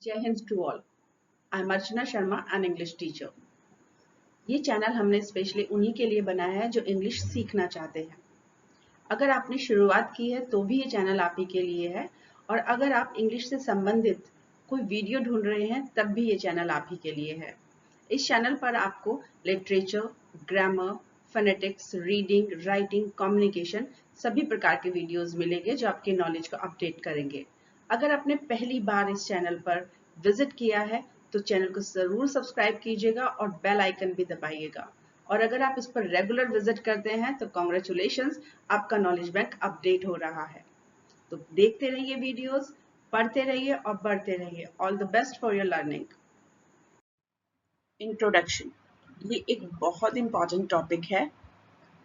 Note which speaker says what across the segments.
Speaker 1: जय हिंद to all. I am Archana Sharma, an English teacher. ये चैनल हमने स्पेशली उन्हीं के लिए बनाया है जो इंग्लिश सीखना चाहते हैं। अगर आपने शुरुआत की है तो भी ये चैनल आप ही के लिए है, और अगर आप इंग्लिश से संबंधित कोई वीडियो ढूंढ रहे हैं तब भी ये चैनल आप ही के लिए है। इस चैनल पर आपको literature, grammar, phonetics, reading, writing, communication सभी प्रकार के वीडियोस मिलेंगे जो आपकी नॉलेज को अपडेट करेंगे। अगर आपने पहली बार इस चैनल पर विजिट किया है तो चैनल को जरूर सब्सक्राइब कीजिएगा और बेल आइकन भी दबाइएगा। और अगर आप इस पर रेगुलर विजिट करते हैं तो कॉन्ग्रेचुलेशंस, आपका नॉलेज बैंक अपडेट हो रहा है। तो देखते रहिए वीडियोस, पढ़ते रहिए और बढ़ते रहिए। All the best for your learning. Introduction, ये एक बहुत इंपॉर्टेंट टॉपिक है।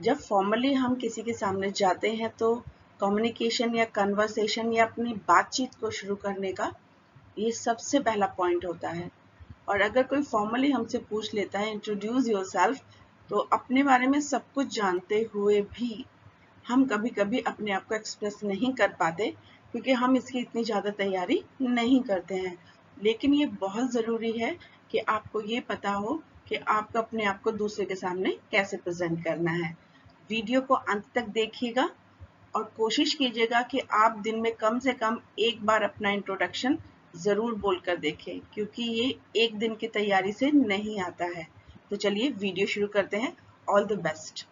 Speaker 1: जब फॉर्मली हम किसी के सामने जाते हैं तो कम्युनिकेशन या कन्वर्सेशन या अपनी बातचीत को शुरू करने का ये सबसे पहला पॉइंट होता है। और अगर कोई फॉर्मली हमसे पूछ लेता है इंट्रोड्यूस योरसेल्फ, तो अपने बारे में सब कुछ जानते हुए भी हम कभी कभी अपने आप को एक्सप्रेस नहीं कर पाते क्योंकि हम इसकी इतनी ज़्यादा तैयारी नहीं करते हैं। लेकिन ये बहुत ज़रूरी है कि आपको ये पता हो कि आपको अपने आप को दूसरे के सामने कैसे प्रेजेंट करना है। वीडियो को अंत तक देखिएगा और कोशिश कीजिएगा कि आप दिन में कम से कम एक बार अपना इंट्रोडक्शन ज़रूर बोलकर देखें, क्योंकि ये एक दिन की तैयारी से नहीं आता है। तो चलिए वीडियो शुरू करते हैं। All the best.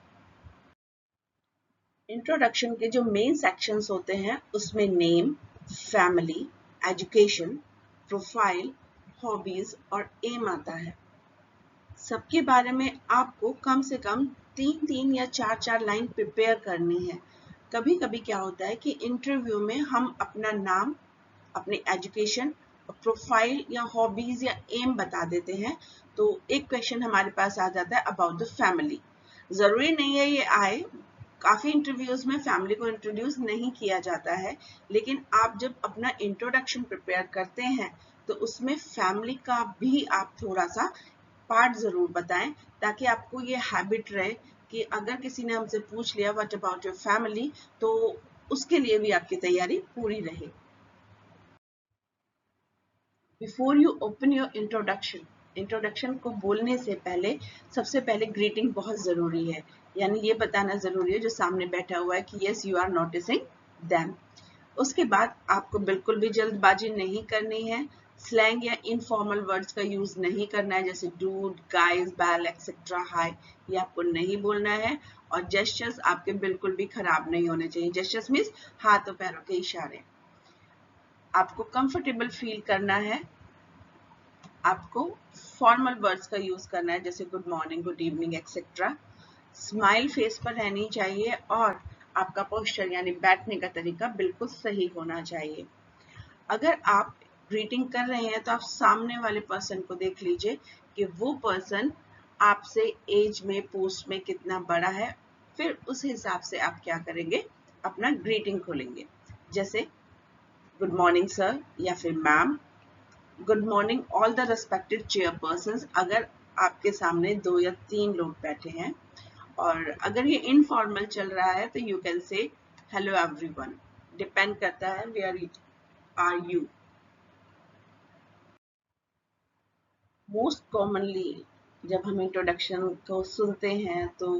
Speaker 1: इंट्रोडक्शन के जो मेन सेक्शंस होते हैं उसमें name, family, education, profile, hobbies और एम आता है। सबके बारे में आपको कम से कम 3 या 4 लाइन प्रिपेयर करनी है। कभी कभी क्या होता है कि इंटरव्यू में हम अपना नाम, अपनी एजुकेशन, प्रोफाइल या हॉबीज या एम बता देते हैं, तो एक क्वेश्चन हमारे पास आ जाता है अबाउट द फैमिली। जरूरी नहीं है ये आए, काफी इंटरव्यूज में फैमिली को इंट्रोड्यूस नहीं किया जाता है, लेकिन आप जब अपना इंट्रोडक्शन प्रिपेयर करते हैं तो उसमें फैमिली का भी आप थोड़ा सा पार्ट जरूर बताएं, ताकि आपको ये हैबिट रहे कि अगर किसी ने हमसे पूछ लिया व्हाट अबाउट योर फैमिली, तो उसके लिए भी आपकी तैयारी पूरी रहे। Before you open your introduction को बोलने से पहले सबसे पहले ग्रीटिंग बहुत जरूरी है। यानी ये बताना जरूरी है जो सामने बैठा हुआ है कि yes you are noticing them. उसके बाद आपको बिल्कुल भी जल्दबाजी नहीं करनी है। स्लैंग या इनफॉर्मल वर्ड्स का यूज नहीं करना है, जैसे डूड, गाइस, बैल, एक्सेट्रा, हाई, ये आपको नहीं बोलना है। और जेस्चर्स आपके बिल्कुल भी खराब नहीं होने चाहिए। जेस्चर्स मीन्स हाथ और पैरों के इशारे। आपको कंफर्टेबल फील करना है। आपको फॉर्मल वर्ड्स का यूज करना है, जैसे good morning, good evening, etcetera. Smile face पर रहनी चाहिए और आपका पोस्चर यानी बैठने का तरीका बिल्कुल सही होना चाहिए। अगर आप ग्रीटिंग कर रहे हैं तो आप सामने वाले पर्सन को देख लीजिए कि वो पर्सन आपसे एज में, पोस्ट में कितना बड़ा है। फिर उस हिसाब से आप क्या करेंगे, अपना ग्रीटिंग खोलेंगे, जैसे गुड मॉर्निंग सर या फिर ma'am, good morning all the respected chairpersons, अगर आपके सामने 2 या 3 लोग बैठे हैं। और अगर ये इनफॉर्मल चल रहा है तो you can say hello everyone. Depend करता है where are you. Most commonly जब हम इंट्रोडक्शन को सुनते हैं तो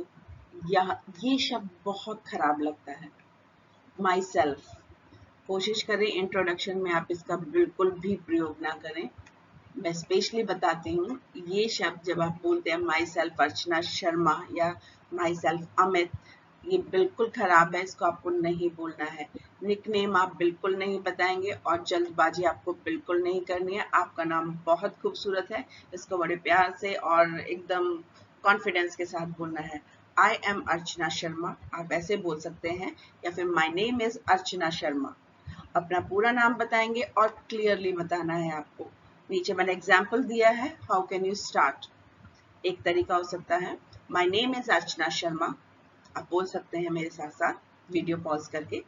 Speaker 1: ये शब्द बहुत खराब लगता है, माई सेल्फ। कोशिश करें इंट्रोडक्शन में आप इसका बिल्कुल भी प्रयोग ना करें। मैं स्पेशली बताती हूँ, ये शब्द जब आप बोलते हैं माई सेल्फ अर्चना शर्मा या माई सेल्फ अमित, ये बिल्कुल खराब है, इसको आपको नहीं बोलना है। निकनेम आप बिल्कुल नहीं बताएंगे और जल्दबाजी आपको बिल्कुल नहीं करनी है। आपका नाम बहुत खूबसूरत है, इसको बड़े प्यार से और एकदम कॉन्फिडेंस के साथ बोलना है। आई एम अर्चना शर्मा आप ऐसे बोल सकते हैं, या फिर my name is Archana Sharma. अपना पूरा नाम बताएंगे और क्लियरली बताना है आपको। नीचे मैंने एग्जाम्पल दिया है, हाउ कैन यू स्टार्ट। एक तरीका हो सकता है my name is Archana Sharma, आप बोल सकते हैं मेरे साथ साथ वीडियो पॉज करके।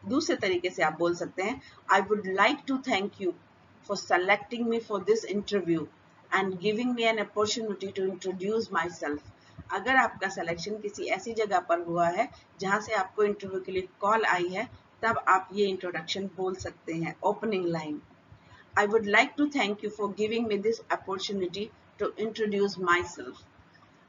Speaker 1: दूसरे तरीके से आप बोल सकते हैं I would like to thank you for selecting me for this interview and giving me an opportunity to introduce my self. अगर आपका सिलेक्शन किसी ऐसी जगह पर हुआ है जहां से आपको इंटरव्यू के लिए कॉल आई है, तब आप ये इंट्रोडक्शन बोल सकते हैं, opening line. I would like to thank you for giving me this opportunity to introduce myself.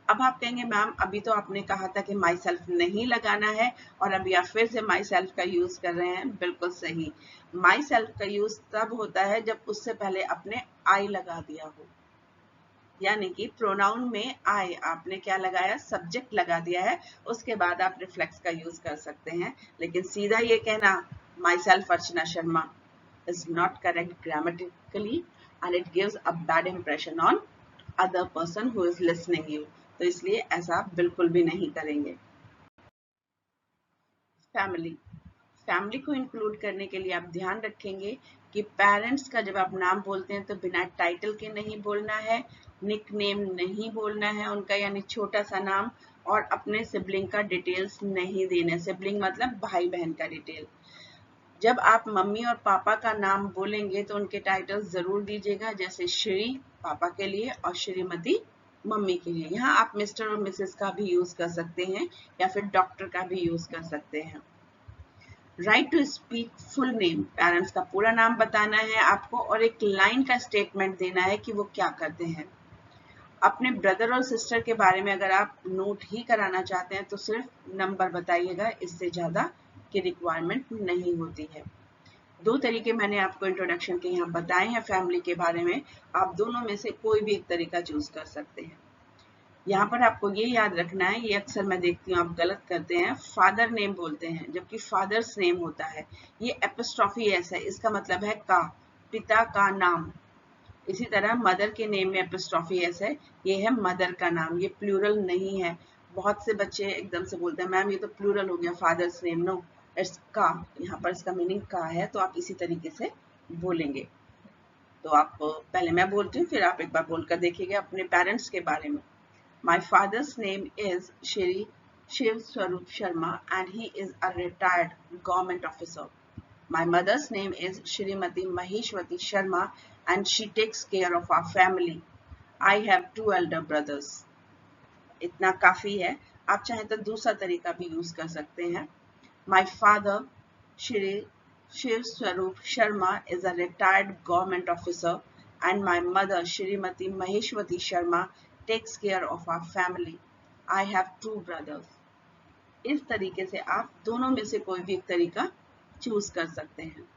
Speaker 1: अब आप कहेंगे मैम अभी तो आपने कहा था कि माई सेल्फ नहीं लगाना है और अभी आप फिर से माई सेल्फ का यूज कर रहे हैं। बिल्कुल सही, माई सेल्फ का यूज तब होता है जब उससे पहले आपने आई लगा दिया हो, यानी कि प्रोनाउन में आई आपने क्या लगाया, सब्जेक्ट लगा दिया है, उसके बाद आप रिफ्लेक्स का यूज कर सकते हैं। लेकिन सीधा ये कहना my self Archana Sharma is not correct grammatically and it gives a bad impression on other person who is listening you. तो इसलिए ऐसा आप बिल्कुल भी नहीं करेंगे। फैमिली, फैमिली को इंक्लूड करने के लिए आप ध्यान रखेंगे कि पेरेंट्स का जब आप नाम बोलते हैं तो बिना टाइटल के नहीं बोलना है, निक नेम नहीं बोलना है उनका, यानी छोटा सा नाम, और अपने सिबलिंग का डिटेल्स नहीं देने। सिबलिंग मतलब भाई बहन का डिटेल। जब आप मम्मी और पापा का नाम बोलेंगे तो उनके टाइटल जरूर दीजिएगा, जैसे श्री पापा के लिए और श्रीमती मम्मी के लिए। यहाँ आप मिस्टर और मिसेस का भी यूज कर सकते हैं या फिर डॉक्टर का भी यूज कर सकते हैं। Right to speak full name, parents का पूरा नाम बताना है आपको और एक लाइन का स्टेटमेंट देना है कि वो क्या करते हैं। अपने ब्रदर और सिस्टर के बारे में अगर आप नोट ही कराना चाहते हैं तो सिर्फ नंबर बताइएगा, इससे ज्यादा की रिक्वायरमेंट नहीं होती है। दो तरीके मैंने आपको इंट्रोडक्शन के यहाँ बताए हैं फैमिली के बारे में, आप दोनों में से कोई भी एक तरीका चूज कर सकते हैं। यहाँ पर आपको ये याद रखना है, ये अक्सर मैं देखती हूँ आप गलत करते हैं, फादर नेम बोलते हैं जबकि फादर्स नेम होता है। ये एपोस्ट्रोफी एस है, इसका मतलब है का, पिता का नाम। इसी तरह मदर के नेम में एपोस्ट्रोफी एस है, ये है मदर का नाम, ये प्लूरल नहीं है। बहुत से बच्चे एकदम से बोलते हैं मैम ये तो प्लूरल हो गया फादर्स नेम, नो इट्स का, यहाँ पर इसका मीनिंग का है, तो आप इसी तरीके से बोलेंगे। तो आप पहले मैं बोलती हूँ फिर आप एक बार बोलकर देखिएगा अपने पेरेंट्स के बारे में। My father's name is Shri Shiv Swaroop Sharma and he is a retired government officer. My mother's name is Shrimati Maheshwati Sharma and she takes care of our family. I have 2 elder brothers. इतना काफी है, आप चाहें तो दूसरा तरीका भी यूज कर सकते हैं। My father, Shri Shiv Swarup Sharma, is a retired government officer and my mother, Shrimati Maheshwati Sharma, takes care of our family. I have 2 brothers. इस तरीके से आप दोनों में से कोई भी एक तरीका चूज कर सकते हैं।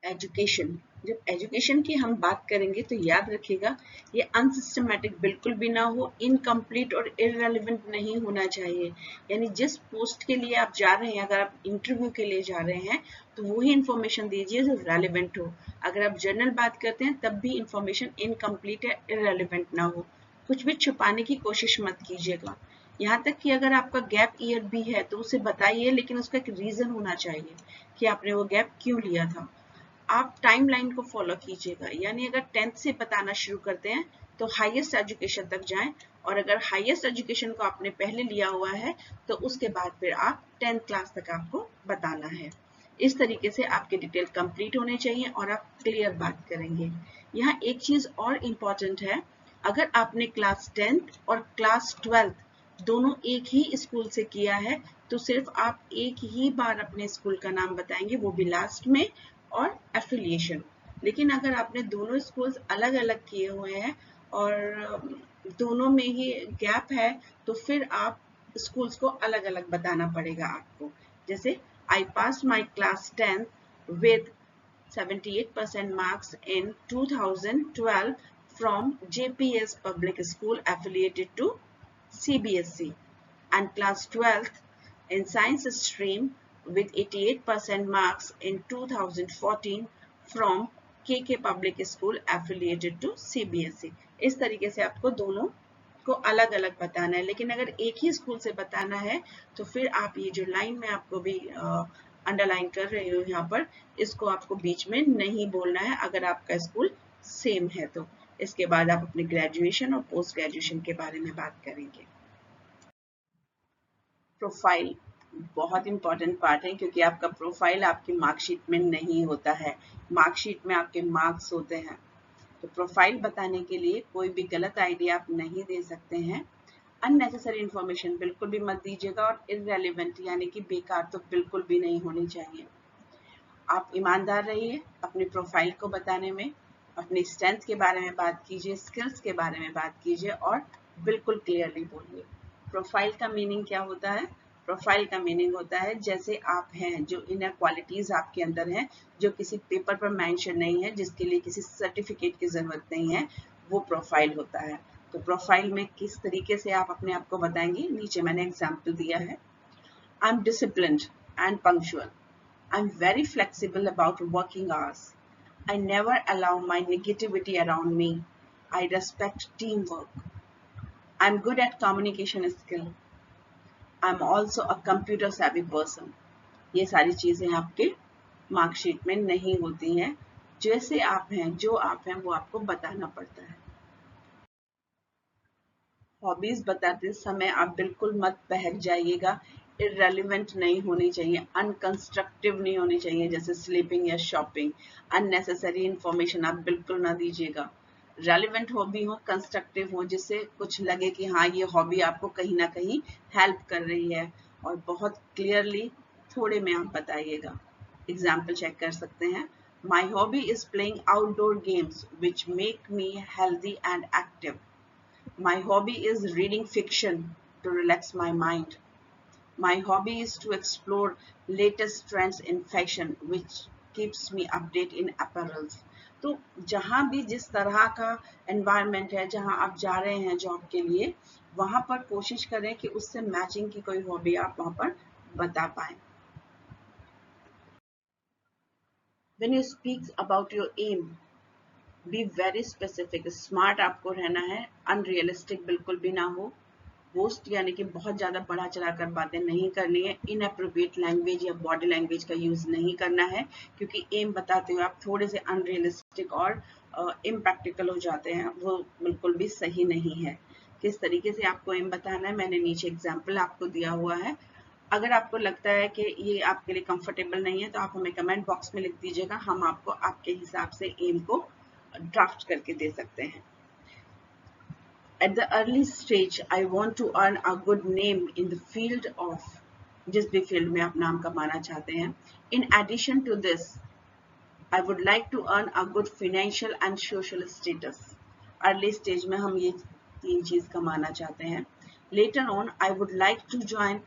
Speaker 1: एजुकेशन, जब एजुकेशन की हम बात करेंगे तो याद रखिएगा ये अनसिस्टमेटिक बिल्कुल भी ना हो, इनकम्प्लीट और इररेलेवेंट नहीं होना चाहिए। यानी जिस पोस्ट के लिए आप जा रहे हैं, अगर आप इंटरव्यू के लिए जा रहे हैं तो वही इंफॉर्मेशन दीजिए जो रेलिवेंट हो। अगर आप जनरल बात करते हैं तब भी इंफॉर्मेशन इनकम्प्लीट या इररेलेवेंट ना हो। कुछ भी छुपाने की कोशिश मत कीजिएगा। यहाँ तक कि अगर आपका गैप ईयर भी है तो उसे बताइए, लेकिन उसका एक रीजन होना चाहिए कि आपने वो गैप क्यों लिया था। आप टाइमलाइन को फॉलो कीजिएगा, यानी अगर 10th से बताना शुरू करते हैं तो हाईएस्ट एजुकेशन तक जाएं, और अगर हाईएस्ट एजुकेशन को आपने पहले लिया हुआ है तो उसके बाद फिर आप 10th क्लास तक आपको बताना है। इस तरीके से आपके डिटेल कंप्लीट होने चाहिए और आप क्लियर बात करेंगे। यहाँ एक चीज और इम्पोर्टेंट है, अगर आपने क्लास 10th और क्लास 12th दोनों एक ही स्कूल से किया है तो सिर्फ आप एक ही बार अपने स्कूल का नाम बताएंगे, वो भी लास्ट में, और एफिलिएशन। लेकिन अगर आपने दोनों स्कूल्स अलग अलग किए हुए हैं और दोनों में ही गैप है तो फिर आप स्कूल्स को अलग अलग बताना पड़ेगा आपको। जैसे I pass my class 10th with 78% marks in 2012 from JPS public school affiliated to CBSE, and class 12th in science stream with 88% marks in 2014 from KK Public School affiliated to CBSE. इस तरीके से आपको दोनों को अलग अलग बताना है, लेकिन अगर एक ही स्कूल से बताना है तो फिर आप ये जो लाइन में आपको भी अंडरलाइन कर रही हो यहाँ पर, इसको आपको बीच में नहीं बोलना है अगर आपका स्कूल सेम है तो। इसके बाद आप अपने ग्रेजुएशन और पोस्ट ग्रेजुएशन के बारे में बात करेंगे। प्रोफाइल बहुत इंपॉर्टेंट पार्ट है, क्योंकि आपका प्रोफाइल आपकी मार्कशीट में नहीं होता है, मार्कशीट में आपके मार्क्स होते हैं। तो प्रोफाइल बताने के लिए कोई भी गलत आइडिया आप नहीं दे सकते हैं। अननेसेसरी इंफॉर्मेशन बिल्कुल भी मत दीजिएगा और इररेलेवेंट यानी कि बेकार तो बिल्कुल भी नहीं होनी चाहिए। आप ईमानदार रहिए अपनी प्रोफाइल को बताने में, अपनी स्ट्रेंथ के बारे में बात कीजिए, स्किल्स के बारे में बात कीजिए और बिल्कुल क्लियरली बोलिए। प्रोफाइल का मीनिंग क्या होता है? प्रोफाइल का मीनिंग होता है जैसे आप हैं, जो इनर क्वालिटीज आपके अंदर हैं, जो किसी पेपर पर मेंशन नहीं है, जिसके लिए किसी सर्टिफिकेट की जरूरत नहीं है, वो प्रोफाइल होता है। तो प्रोफाइल में किस तरीके से आप अपने आप को बताएंगे, नीचे मैंने एग्जाम्पल दिया है। I am disciplined and punctual. I am very flexible about working hours. I never allow my negativity around me. I respect teamwork. I'm good at communication skill. I'm also a computer savvy person. ये सारी चीजें आपके marksheet में नहीं होती हैं। जैसे आप हैं, जो आप हैं, वो आपको बताना पड़ता है। हॉबीज बताते समय आप बिल्कुल मत बहक जाइएगा। इररेलेवेंट नहीं होनी चाहिए, अनकंस्ट्रक्टिव नहीं होनी चाहिए, जैसे स्लीपिंग या शॉपिंग। अननेसेसरी इंफॉर्मेशन आप बिल्कुल ना दीजिएगा। रेलिवेंट हॉबी हो, कंस्ट्रक्टिव हो, जिससे कुछ लगे कि हाँ ये हॉबी आपको कहीं ना कहीं हेल्प कर रही है, और बहुत क्लियरली थोड़े में आप बताइएगा। एग्जाम्पल चेक कर सकते हैं। My hobby is playing outdoor games which make me healthy and active. My hobby is reading fiction to relax my mind. My hobby is to explore latest trends in fashion, which keeps me updated in apparels. तो जहाँ भी जिस तरह का environment है, जहाँ आप जा रहे हैं जॉब के लिए, वहाँ पर कोशिश करें कि उससे मैचिंग की कोई हॉबी आप वहाँ पर बता पाएं। When you speak about your aim, be very specific. Smart आपको रहना है, अनरियलिस्टिक बिल्कुल भी ना हो। बोस्ट यानी कि बहुत ज़्यादा बढ़ा चढ़ा कर बातें नहीं करनी है। इनअप्रोप्रिएट लैंग्वेज या बॉडी लैंग्वेज का यूज़ नहीं करना है, क्योंकि एम बताते हुए आप थोड़े से अनरियलिस्टिक और इम्प्रैक्टिकल हो जाते हैं, वो बिल्कुल भी सही नहीं है। किस तरीके से आपको एम बताना है, मैंने नीचे एग्जाम्पल आपको दिया हुआ है। अगर आपको लगता है कि ये आपके लिए कंफर्टेबल नहीं है, तो आप हमें कमेंट बॉक्स में लिख दीजिएगा, हम आपको आपके हिसाब से एम को ड्राफ्ट करके दे सकते हैं। At the early stage, I want to earn a good name in the field of, जिस भी फील्ड में आप नाम कमाना चाहते हैं। In addition to this, I would like to earn a good financial and social status. Early stage में हम ये तीन चीज कमाना चाहते हैं। Later on, I would like to join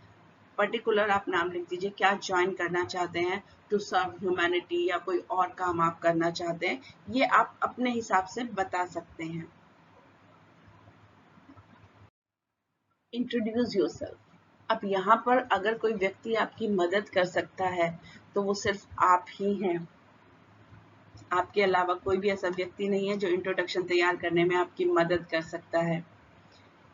Speaker 1: particular, आप नाम लिख दीजिए, क्या ज्वाइन करना चाहते हैं, टू सर्व ह्यूमैनिटी या कोई और काम आप करना चाहते हैं, ये आप अपने हिसाब से बता सकते हैं। Introduce yourself. अब यहाँ पर अगर कोई व्यक्ति आपकी मदद कर सकता है तो वो सिर्फ आप ही हैं। आपके अलावा कोई भी ऐसा व्यक्ति नहीं है जो इंट्रोडक्शन तैयार करने में आपकी मदद कर सकता है।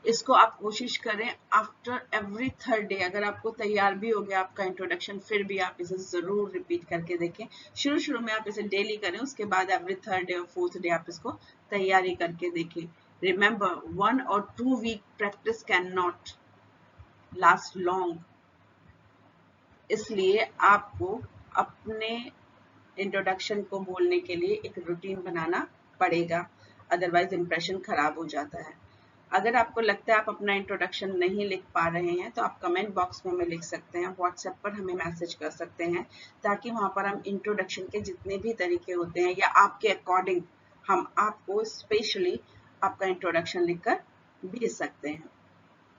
Speaker 1: इसको आप कोशिश करें आफ्टर एवरी थर्ड डे। अगर आपको तैयार भी हो गया आपका इंट्रोडक्शन, फिर भी आप इसे जरूर रिपीट करके देखें। शुरू में आप इसे डेली करें, उसके बाद एवरी थर्ड डे और फोर्थ डे आप इसको तैयारी करके देखें। Remember, 1 or 2 week practice can not last long. इसलिए आपको अपने इंट्रोडक्शन को बोलने के लिए एक रूटीन बनाना पड़ेगा, अदरवाइज इंप्रेशन खराब हो जाता है। अगर आपको लगता है आप अपना इंट्रोडक्शन नहीं लिख पा रहे हैं, तो आप कमेंट बॉक्स में हमें लिख सकते हैं, व्हाट्सएप पर हमें मैसेज कर सकते हैं, ताकि वहां पर हम इंट्रोडक्शन के जितने भी तरीके होते हैं या आपके अकॉर्डिंग हम आपको स्पेशली आपका इंट्रोडक्शन लिखकर भेज सकते हैं।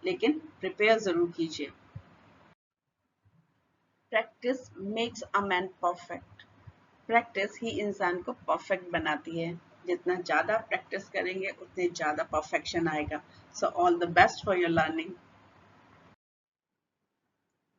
Speaker 1: लेकिन प्रिपेयर जरूर कीजिए। Practice makes a man perfect. Practice ही इंसान को परफेक्ट बनाती है। जितना ज़्यादा प्रैक्टिस करेंगे उतने ज़्यादा परफेक्शन आएगा। So all the best for your learning.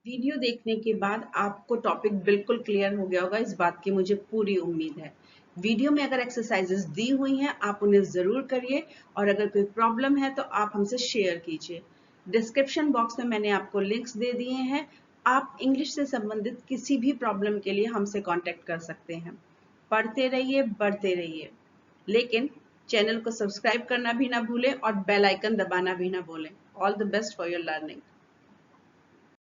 Speaker 1: Video देखने के बाद आपको टॉपिक बिल्कुल क्लियर हो गया होगा, इस बात की मुझे पूरी उम्मीद है। वीडियो में अगर एक्सरसाइजेस दी हुई हैं आप उन्हें ज़रूर करिए, और अगर कोई प्रॉब्लम है तो आप हमसे शेयर कीजिए। डिस्क्रिप्शन बॉक्स में मैंने आपको लिंक्स दे दिए हैं, आप इंग्लिश से संबंधित किसी भी प्रॉब्लम के लिए हमसे कॉन्टेक्ट कर सकते हैं। पढ़ते रहिए, बढ़ते रहिए, लेकिन चैनल को सब्सक्राइब करना भी ना भूलें और बेल आइकन दबाना भी ना भूलें। All the best for your learning.